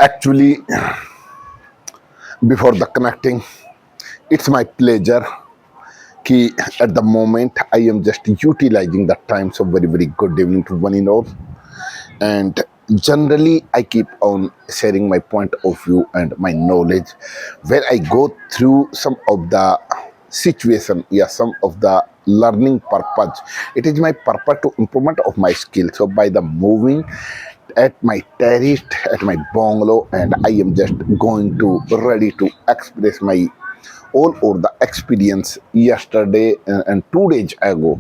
Actually, before the connecting, it's my pleasure कि at the moment I am just utilizing the time. So very very good evening to one and all. And generally I keep on sharing my point of view and my knowledge where I go through some of the situation, yeah, some of the learning purpose. It is my purpose to improvement of my skill. So by the moving at my terrace, at my bungalow, and I am just going to ready to express my all over the experience yesterday and 2 days ago.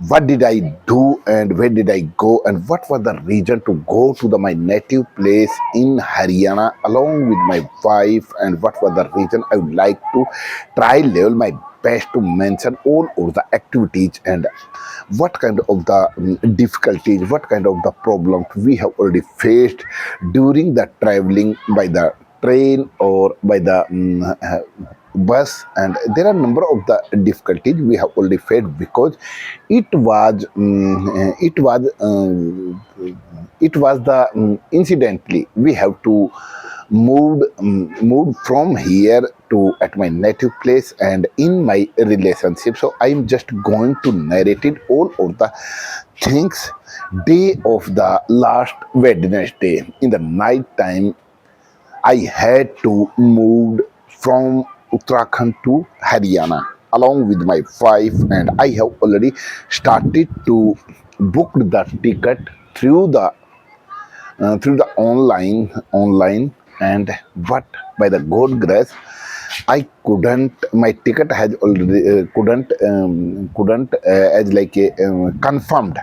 What did I do and where did I go and what was the reason to go to my native place in Haryana along with my wife, and what was the reason I would like to try level my best to mention all of the activities and what kind of the difficulties, what kind of the problems we have already faced during the traveling by the train or by the bus. And there are a number of the difficulties we have already faced because it was it was the incidentally we have to moved from here to at my native place and in my relationship. So I'm just going to narrate it all of the things. Day of the last Wednesday in the night time, I had to move from Uttarakhand to Haryana along with my wife, and I have already started to book the ticket through the online. And but by the God grace, I couldn't. My ticket has already couldn't as like a confirmed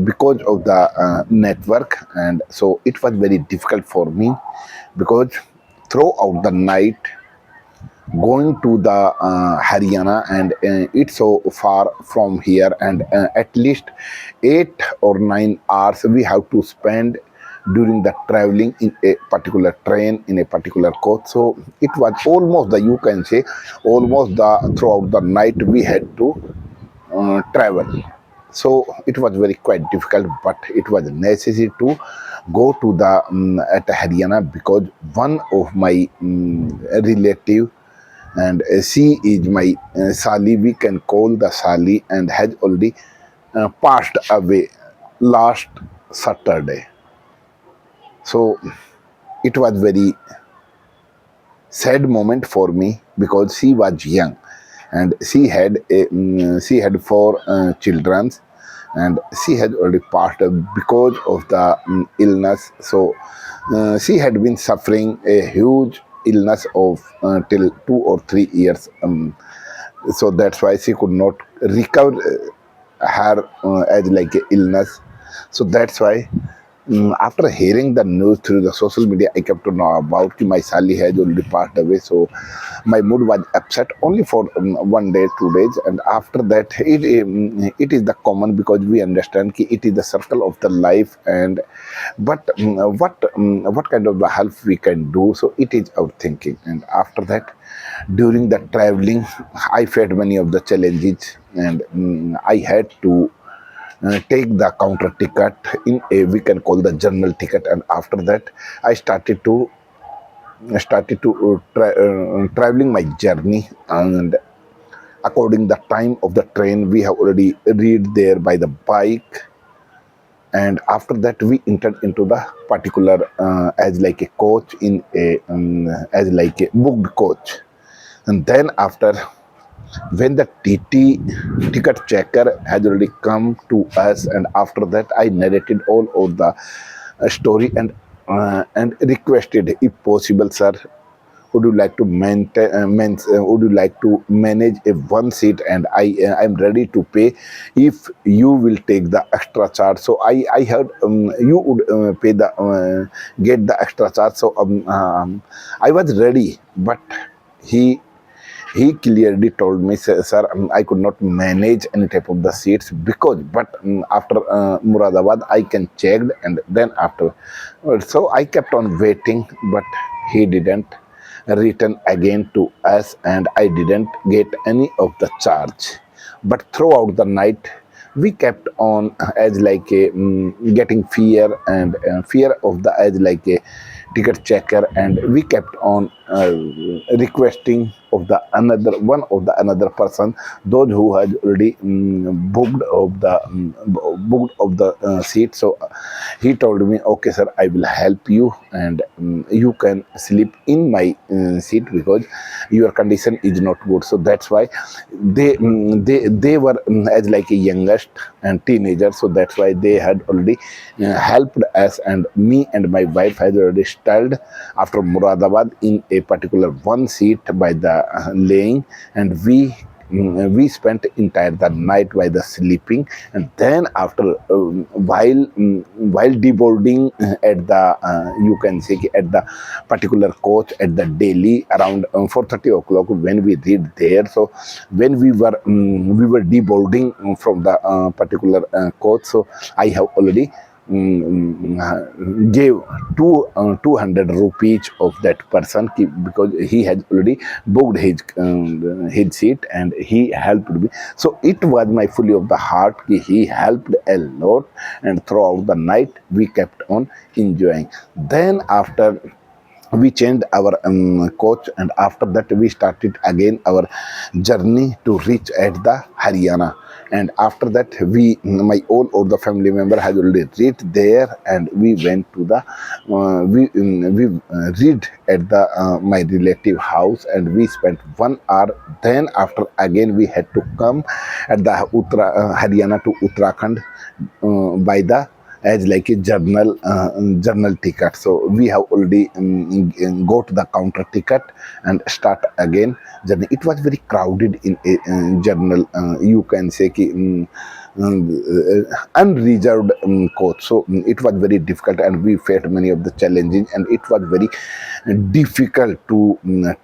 because of the network, and so it was very difficult for me because throughout the night going to the Haryana, and it's so far from here, and at least 8 or 9 hours we have to spend during the traveling in a particular train in a particular coach. So it was almost the, you can say, almost the throughout the night we had to travel. So it was very quite difficult, but it was necessary to go to the at Haryana because one of my relative, and she is my Sali, we can call the Sali, and has already passed away last Saturday. So it was very sad moment for me because she was young and she had four children, and she had already passed because of the illness. So she had been suffering a huge illness of till 2 or 3 years. So that's why she could not recover her as like a illness. So that's why after hearing the news through the social media, I kept to know about my Sally has already passed away. So my mood was upset only for 1 day, 2 days, and after that, it is the common because we understand that it is the circle of the life. And but what kind of the help we can do? So it is our thinking. And after that, during the traveling, I faced many of the challenges, and I had to take the counter ticket in a, we can call the general ticket. And after that I started to traveling my journey, and according the time of the train we have already reached there by the bike. And after that we entered into the particular as like a coach in a as like a booked coach. And then after, when the ticket checker has already come to us, and after that I narrated all of the story and requested, if possible, sir, would you like to would you like to manage a one seat, and I'm ready to pay if you will take the extra charge. So I heard you would pay the get the extra charge. So I was ready, but he he clearly told me, sir, I could not manage any type of the seats because, but after Muradabad, I can check, and then after. So I kept on waiting, but he didn't return again to us, and I didn't get any of the charge. But throughout the night, we kept on as like a getting fear, and fear of the as like a ticket checker, and we kept on requesting of the another one of the another person, those who had already booked of the seat. So he told me, okay sir, I will help you, and you can sleep in my seat because your condition is not good. So that's why they were as like a youngest and teenager, so that's why they had already helped us, and me and my wife had already stayed after Muradabad in a particular one seat by the laying, and we spent entire the night by the sleeping. And then after while deboarding at the you can say at the particular coach at the Delhi around 4:30 o'clock when we reached there. So when we were deboarding from the particular coach, so I have already gave 200 rupees of that person because he had already booked his seat, and he helped me. So it was my fully of the heart he helped a lot, and throughout the night we kept on enjoying. Then after we changed our coach, and after that we started again our journey to reach at the Haryana. And after that my all the family member had already reached there, and we went to the we read at the my relative house, and we spent 1 hour. Then after again we had to come at the Haryana to Uttarakhand by the as like a journal ticket. So we have already go to the counter ticket and start again journey. It was very crowded in a journal, you can say ki, unreserved coach. So it was very difficult, and we faced many of the challenges, and it was very difficult to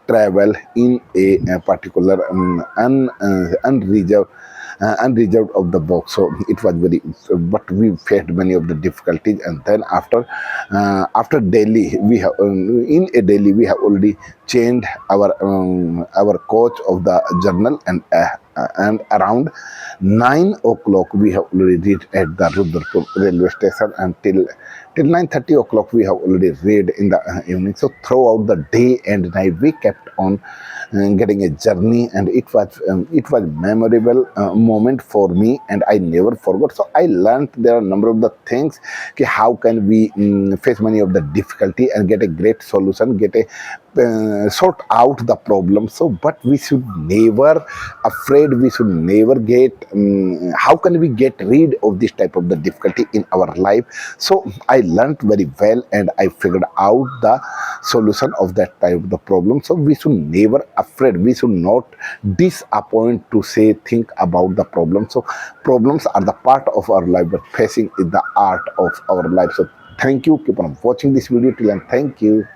travel in a particular unreserved of the box. So it was very, but we faced many of the difficulties. And then after Delhi, we have in a Delhi we have already changed our coach of the journal, and around 9 o'clock we have already reached at the Rudrapur railway station, and till 9:30 o'clock we have already read in the evening. So throughout the day and night we kept on getting a journey, and it was memorable moment for me, and I never forgot. So I learned there are a number of the things, okay, how can we face many of the difficulty and get a great solution, get a sort out the problem. So but we should never afraid, we should never get how can we get rid of this type of the difficulty in our life. So I learned very well, and I figured out the solution of that type of the problem. So we should never afraid, we should not disappoint to say think about the problem. So problems are the part of our life, but facing is the art of our life. So thank you, keep on watching this video till, and thank you.